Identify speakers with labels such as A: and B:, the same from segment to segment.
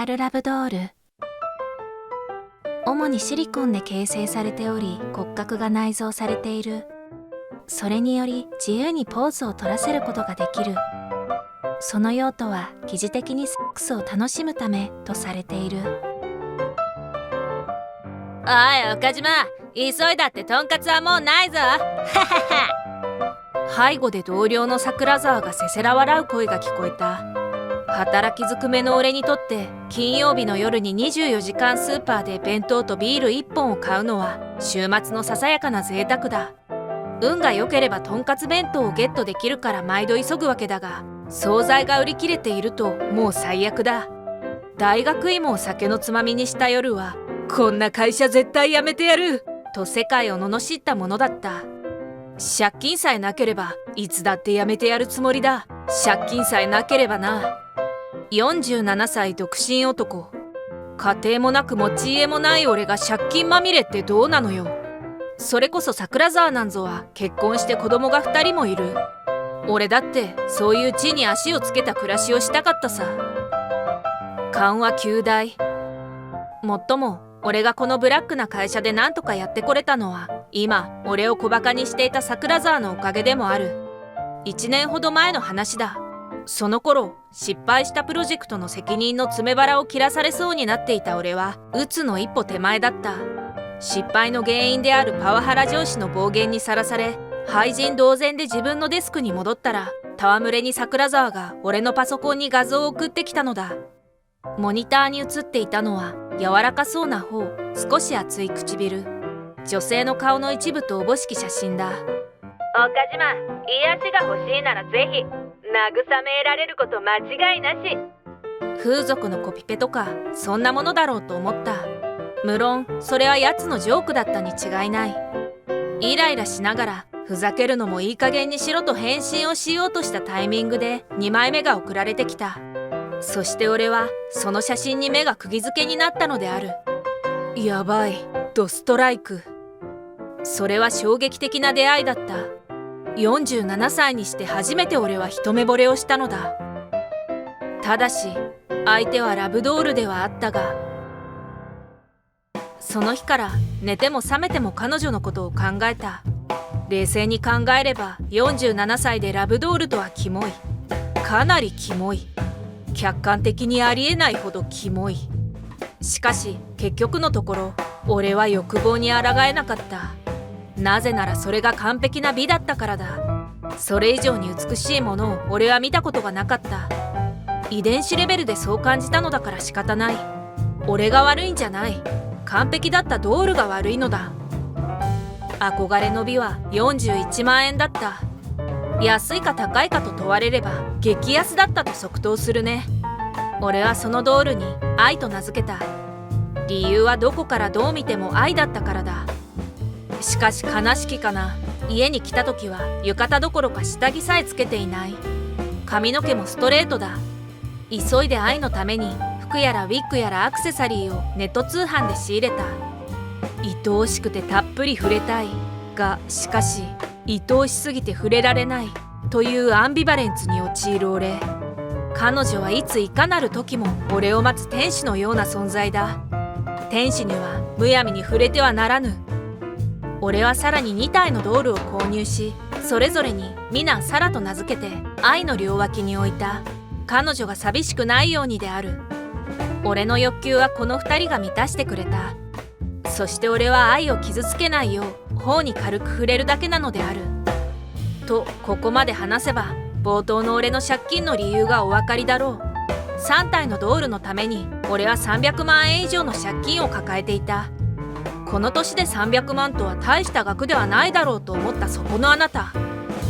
A: アルラブドール。主にシリコンで形成されており、骨格が内蔵されている。それにより自由にポーズを取らせることができる。その用途は疑似的にセックスを楽しむためとされている。
B: おい岡島、急いだってとんかつはもうないぞ。背後で同僚の桜沢がせせら笑う声が聞こえた。働きずくめの俺にとって金曜日の夜に24時間スーパーで弁当とビール1本を買うのは週末のささやかな贅沢だ。運が良ければとんかつ弁当をゲットできるから毎度急ぐわけだが、惣菜が売り切れているともう最悪だ。大学芋を酒のつまみにした夜は、こんな会社絶対やめてやると世界を罵ったものだった。借金さえなければいつだってやめてやるつもりだ。借金さえなければな。47歳独身男。家庭もなく持ち家もない俺が借金まみれってどうなのよ。それこそ桜沢なんぞは結婚して子供が2人もいる。俺だってそういう地に足をつけた暮らしをしたかったさ。勘は9大。もっとも俺がこのブラックな会社でなんとかやってこれたのは、今俺を小バカにしていた桜沢のおかげでもある。1年ほど前の話だ。その頃失敗したプロジェクトの責任の詰め腹を切らされそうになっていた俺は鬱の一歩手前だった。失敗の原因であるパワハラ上司の暴言にさらされ、廃人同然で自分のデスクに戻ったら、戯れに桜沢が俺のパソコンに画像を送ってきたのだ。モニターに映っていたのは柔らかそうな方、少し厚い唇、女性の顔の一部とおぼしき写真だ。岡島、癒しが欲しいならぜひ慰められること間違いなし。風俗のコピペとかそんなものだろうと思った。無論それは奴のジョークだったに違いない。イライラしながらふざけるのもいい加減にしろと返信をしようとしたタイミングで2枚目が送られてきた。そして俺はその写真に目が釘付けになったのである。やばい、ドストライク。それは衝撃的な出会いだった。47歳にして初めて俺は一目惚れをしたのだ。ただし相手はラブドールではあったが、その日から寝ても覚めても彼女のことを考えた。冷静に考えれば47歳でラブドールとはキモい。かなりキモい。客観的にありえないほどキモい。しかし結局のところ俺は欲望に抗えなかった。なぜならそれが完璧な美だったからだ。それ以上に美しいものを俺は見たことがなかった。遺伝子レベルでそう感じたのだから仕方ない。俺が悪いんじゃない。完璧だったドールが悪いのだ。憧れの美は41万円だった。安いか高いかと問われれば激安だったと即答するね。俺はそのドールに愛と名付けた。理由はどこからどう見ても愛だったからだ。しかし悲しきかな。家に来た時は浴衣どころか下着さえつけていない。髪の毛もストレートだ。急いで愛のために服やらウィッグやらアクセサリーをネット通販で仕入れた。愛おしくてたっぷり触れたいが、しかし愛おしすぎて触れられないというアンビバレンスに陥る俺。彼女はいついかなる時も俺を待つ天使のような存在だ。天使にはむやみに触れてはならぬ。俺はさらに2体のドールを購入し、それぞれにミナ・サラと名付けて愛の両脇に置いた。彼女が寂しくないようにである。俺の欲求はこの2人が満たしてくれた。そして俺は愛を傷つけないよう頬に軽く触れるだけなのである。とここまで話せば冒頭の俺の借金の理由がお分かりだろう。3体のドールのために俺は300万円以上の借金を抱えていた。この年で300万とは大した額ではないだろうと思ったそこのあなた。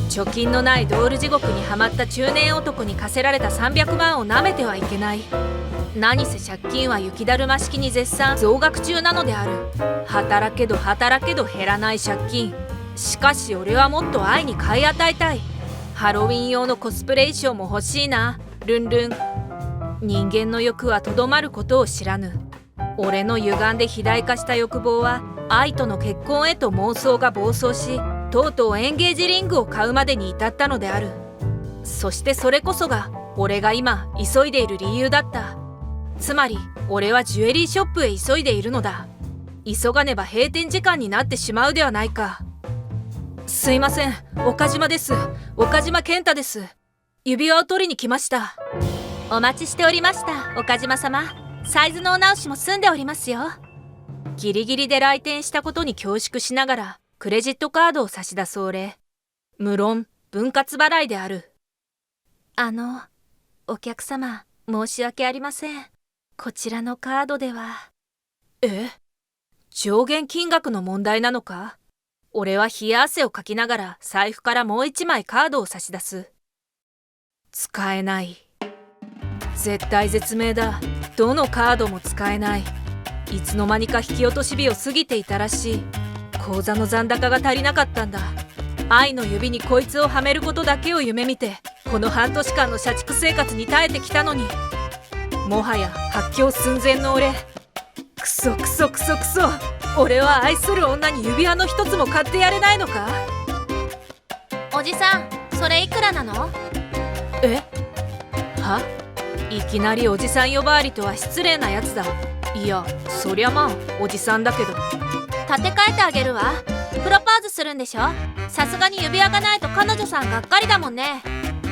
B: 貯金のないドール地獄にはまった中年男に課せられた300万をなめてはいけない。何せ借金は雪だるま式に絶賛増額中なのである。働けど働けど減らない借金。しかし俺はもっと愛に買い与えたい。ハロウィン用のコスプレ衣装も欲しいな、ルンルン。人間の欲はとどまることを知らぬ。俺の歪んで肥大化した欲望は愛との結婚へと妄想が暴走し、とうとうエンゲージリングを買うまでに至ったのである。そしてそれこそが俺が今急いでいる理由だった。つまり俺はジュエリーショップへ急いでいるのだ。急がねば閉店時間になってしまうではないか。すいません、岡島です。岡島健太です。指輪を取りに来ました。
A: お待ちしておりました、岡島様。サイズのお直しも済んでおりますよ。
B: ギリギリで来店したことに恐縮しながらクレジットカードを差し出す俺。無論分割払いである。
A: お客様、申し訳ありません。こちらのカードでは。
B: 上限金額の問題なのか？俺は冷や汗をかきながら財布からもう一枚カードを差し出す。使えない。絶体絶命だ。どのカードも使えない。いつの間にか引き落とし日を過ぎていたらしい。口座の残高が足りなかったんだ。愛の指にこいつをはめることだけを夢見て、この半年間の社畜生活に耐えてきたのに、もはや発狂寸前の俺。クソクソクソクソ。俺は愛する女に指輪の一つも買ってやれないのか？
A: おじさん、それいくらなの？
B: いきなりおじさん呼ばわりとは失礼なやつだ。いや、そりゃまあおじさんだけど。
A: 立て替えてあげるわ。プロポーズするんでしょ？さすがに指輪がないと彼女さんがっかりだもんね。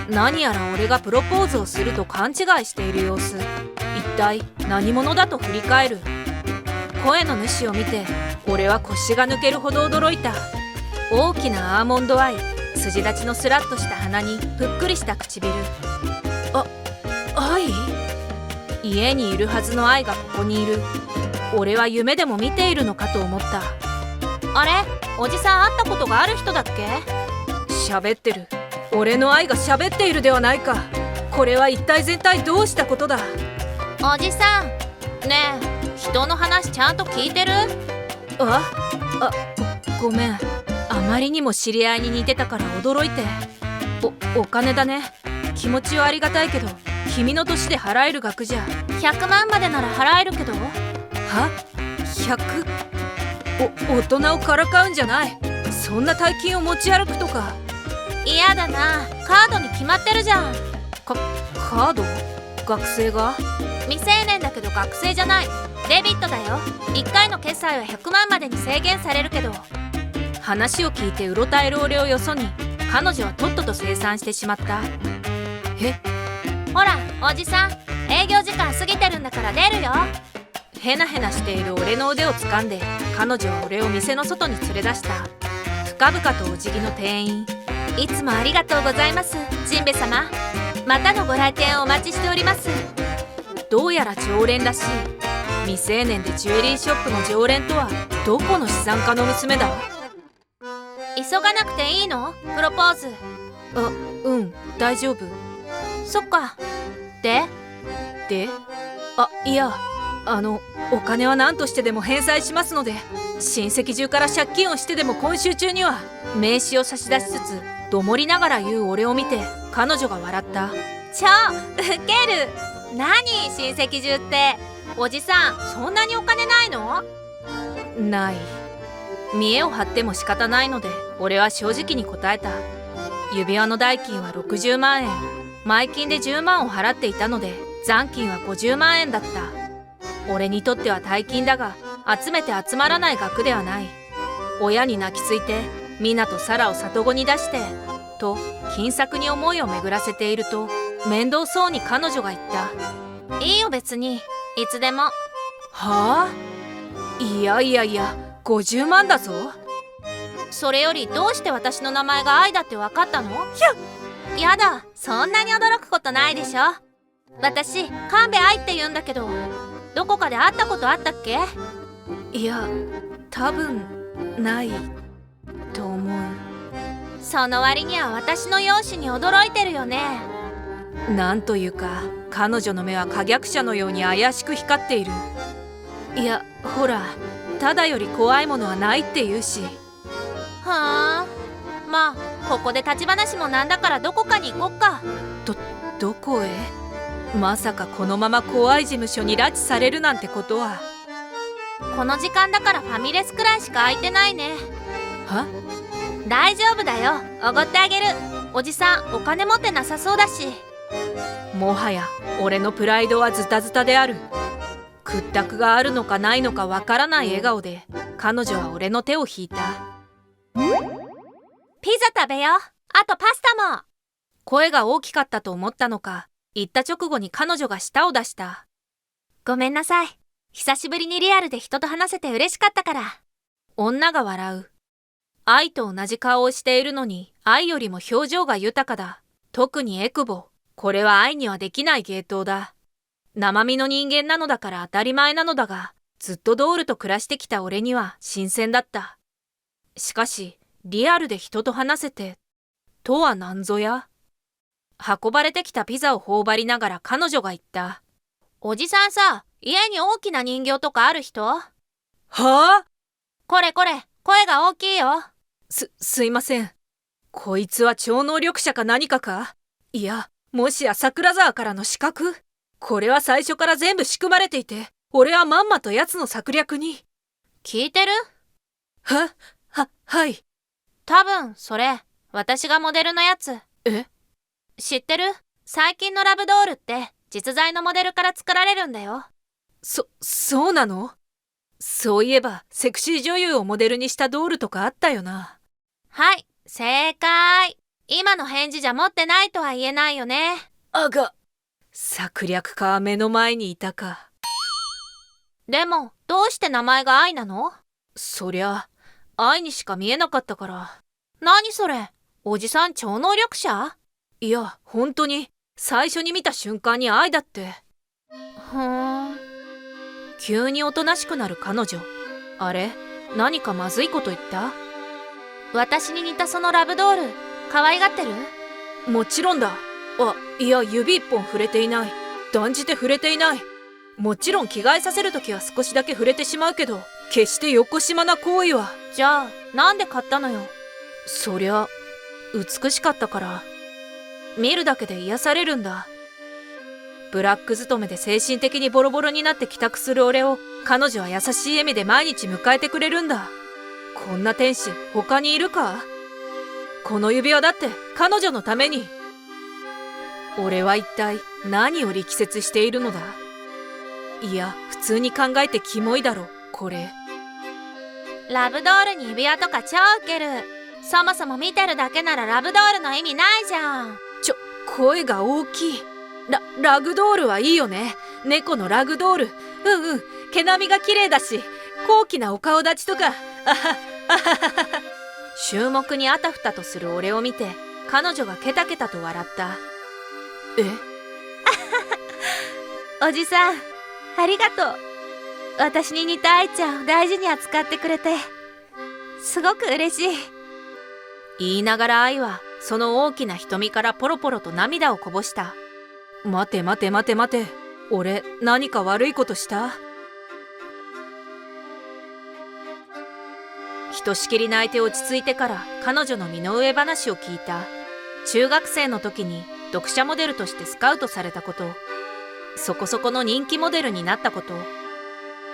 B: 何やら俺がプロポーズをすると勘違いしている様子。一体何者だと振り返る。声の主を見て俺は腰が抜けるほど驚いた。大きなアーモンドアイ、筋立ちのスラッとした鼻にぷっくりした唇。愛？家にいるはずの愛がここにいる。俺は夢でも見ているのかと思った。
A: あれ、おじさん会ったことがある人だっけ？
B: 喋ってる。俺の愛が喋っているではないか。これは一体全体どうしたことだ？
A: おじさん、ねえ、人の話ちゃんと聞いてる？
B: ごめん。あまりにも知り合いに似てたから驚いて。お金だね。気持ちはありがたいけど、君の年で払える額じゃ。
A: 100万までなら払えるけど。
B: 100？ 大人をからかうんじゃない。そんな大金を持ち歩くとか。
A: 嫌だな。カードに決まってるじゃん。
B: カード？学生が？
A: 未成年だけど学生じゃない。デビットだよ。1回の決済は100万までに制限されるけど。
B: 話を聞いてうろたえる俺をよそに、彼女はとっとと清算してしまった。
A: ほら、おじさん、営業時間過ぎてるんだから出るよ。
B: へなへなしている俺の腕を掴んで、彼女は俺を店の外に連れ出した。深々とお辞儀の店員。
A: いつもありがとうございます、ジンベ様。またのご来店をお待ちしております。
B: どうやら常連らしい。未成年でジュエリーショップの常連とはどこの資産家の娘だ？
A: 急がなくていいの？プロポーズ。
B: 大丈夫。
A: そっか。で？
B: いや、お金は何としてでも返済しますので、親戚中から借金をしてでも今週中には。名刺を差し出しつつどもりながら言う俺を見て彼女が笑った。
A: ウケる。何親戚中って。おじさん、そんなにお金ないの？
B: ない。見栄を張っても仕方ないので俺は正直に答えた。指輪の代金は60万円。前金で10万を払っていたので残金は50万円だった。俺にとっては大金だが、集めて集まらない額ではない。親に泣きついてミナとサラを里子に出してと金策に思いを巡らせていると、面倒そうに彼女が言った。
A: いいよ別に、いつでも。
B: いや50万だぞ。
A: それよりどうして私の名前が愛だって分かったの？やだ、そんなに驚くことないでしょ。私、神戸愛って言うんだけど、どこかで会ったことあったっけ？
B: いや、多分ないと思う。
A: その割には私の容姿に驚いてるよね。
B: なんというか、彼女の目は可逆者のように怪しく光っている。いや、ほら、ただより怖いものはないって言うし。
A: まあここで立ち話もなんだからどこかに行こっか。
B: どこへ？まさかこのまま怖い事務所に拉致されるなんてことは。
A: この時間だからファミレスくらいしか空いてないね。大丈夫だよ、おごってあげる。おじさん、お金持ってなさそうだし。
B: もはや俺のプライドはズタズタである。屈託があるのかないのかわからない笑顔で彼女は俺の手を引いた。
A: ピザ食べよう。あとパスタも。
B: 声が大きかったと思ったのか、言った直後に彼女が舌を出した。
A: ごめんなさい。久しぶりにリアルで人と話せて嬉しかったから。
B: 女が笑う。愛と同じ顔をしているのに、愛よりも表情が豊かだ。特にエクボ。これは愛にはできない芸当だ。生身の人間なのだから当たり前なのだが、ずっとドールと暮らしてきた俺には新鮮だった。しかし、リアルで人と話せて、とは何ぞや。運ばれてきたピザを頬張りながら彼女が言った。
A: おじさんさ、家に大きな人形とかある人？
B: はあ？
A: これ、声が大きいよ。
B: すいません。こいつは超能力者か何かか？いや、もしや桜沢からの刺客？これは最初から全部仕組まれていて、俺はまんまと奴の策略に。
A: 聞いてる？
B: はい。
A: 多分、それ、私がモデルのやつ。
B: え？
A: 知ってる？最近のラブドールって、実在のモデルから作られるんだよ。
B: そうなの？そういえば、セクシー女優をモデルにしたドールとかあったよな。
A: はい、正解。今の返事じゃ持ってないとは言えないよね。
B: 策略家は目の前にいたか。
A: でも、どうして名前が愛なの？
B: そりゃ、愛にしか見えなかったから。
A: 何それ？おじさん超能力者？
B: いや、本当に、最初に見た瞬間に愛だって。急におとなしくなる彼女。あれ？何かまずいこと言った？
A: 私に似たそのラブドール、可愛がってる？
B: もちろんだ。いや、指一本触れていない。断じて触れていない。もちろん着替えさせるときは少しだけ触れてしまうけど、決してよこしまな行為は。
A: じゃあ、なんで買ったのよ？
B: そりゃ、美しかったから。見るだけで癒されるんだ。ブラック勤めで精神的にボロボロになって帰宅する俺を、彼女は優しい笑みで毎日迎えてくれるんだ。こんな天使、他にいるか？この指輪だって彼女のために。俺は一体何を力説しているのだ？いや、普通に考えてキモいだろ、これ。
A: ラブドールに指輪とか超ウケる。そもそも見てるだけならラブドールの意味ないじゃん。
B: 声が大きい。ラグドールはいいよね。猫のラグドール。毛並みが綺麗だし、高貴なお顔立ちとか。注目にあたふたとする俺を見て、彼女がケタケタと笑った。
A: おじさん、ありがとう。私に似た愛ちゃんを大事に扱ってくれて、すごく嬉しい。
B: 言いながら愛は、その大きな瞳からポロポロと涙をこぼした。待て。俺、何か悪いことした？ひとしきり泣いて落ち着いてから彼女の身の上話を聞いた。中学生の時に読者モデルとしてスカウトされたこと。そこそこの人気モデルになったこと。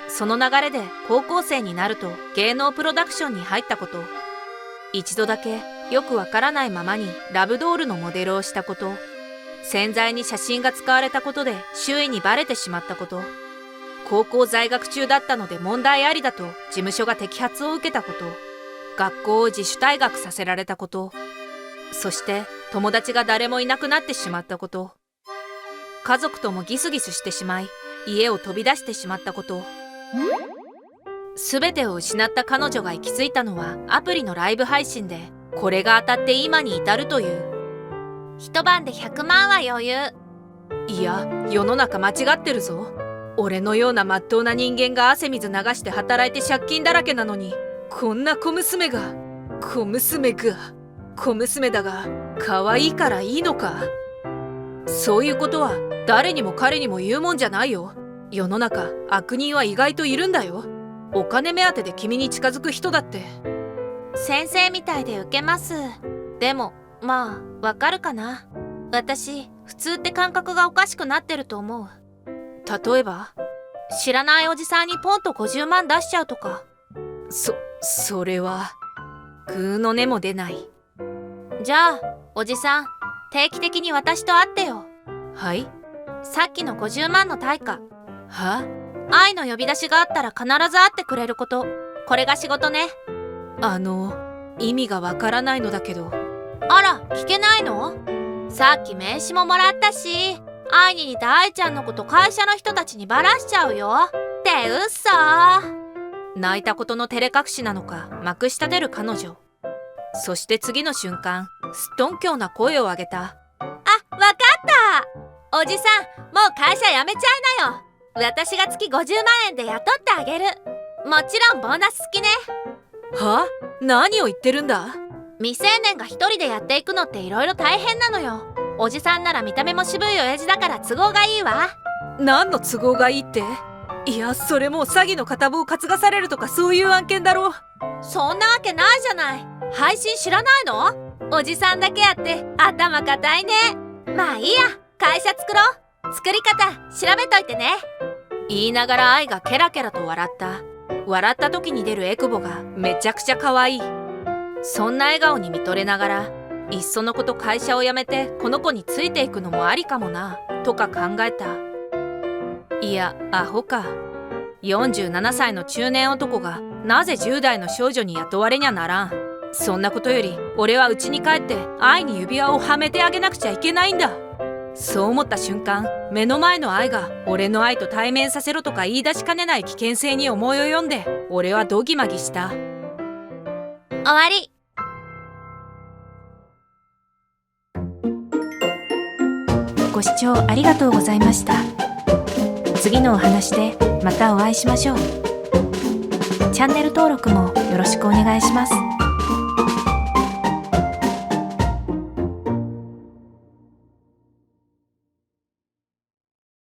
B: その流れで高校生になると芸能プロダクションに入ったこと。一度だけよくわからないままにラブドールのモデルをしたこと。洗剤に写真が使われたことで周囲にバレてしまったこと。高校在学中だったので問題ありだと事務所が摘発を受けたこと。学校を自主退学させられたこと。そして友達が誰もいなくなってしまったこと。家族ともギスギスしてしまい家を飛び出してしまったこと。すべてを失った彼女が行き着いたのはアプリのライブ配信で、これが当たって今に至るという。
A: 一晩で100万は余裕。
B: いや、世の中間違ってるぞ。俺のような真っ当な人間が汗水流して働いて借金だらけなのに、こんな小娘だが可愛いからいいのか？そういうことは誰にも彼にも言うもんじゃないよ。世の中悪人は意外といるんだよ。お金目当てで君に近づく人だって。
A: 先生みたいでウケます。でもまあわかるかな。私普通って感覚がおかしくなってると思う。
B: 例えば？
A: 知らないおじさんにポンと50万出しちゃうとか。
B: それはグーの音も出ない。
A: じゃあおじさん、定期的に私と会ってよ。
B: はい？
A: さっきの50万の対価。
B: は？愛の呼び出しがあったら必ず会ってくれること。これが仕事ね。意味がわからないのだけど。あら、聞けないの？さっき名刺ももらったし、愛に似た愛ちゃんのこと会社の人たちにバラしちゃうよ。って嘘。泣いたことの照れ隠しなのか、まくし立てる彼女。そして次の瞬間、すっとんきょうな声を上げた。あ、わかった。おじさん、もう会社辞めちゃいなよ。私が月50万円で雇ってあげる。もちろんボーナス付きね。は？何を言ってるんだ？未成年が一人でやっていくのっていろいろ大変なのよ。おじさんなら見た目も渋い親父だから都合がいいわ。何の都合がいいって？いや、それもう詐欺の片棒担がされるとかそういう案件だろ。そんなわけないじゃない。配信知らないの？おじさんだけあって頭固いね。まあいいや、会社作ろう。作り方調べといてね。言いながら愛がケラケラと笑った。笑った時に出るエクボがめちゃくちゃ可愛い。そんな笑顔に見とれながら、いっそのこと会社を辞めてこの子についていくのもありかもなとか考えた。いや、アホか。47歳の中年男がなぜ10代の少女に雇われにゃならん。そんなことより俺は家に帰って愛に指輪をはめてあげなくちゃいけないんだ。そう思った瞬間、目の前の愛が俺の愛と対面させろとか言い出しかねない危険性に思い及んで、俺はドギマギした。終わり。
A: ご視聴ありがとうございました。次のお話でまたお会いしましょう。チャンネル登録もよろしくお願いします。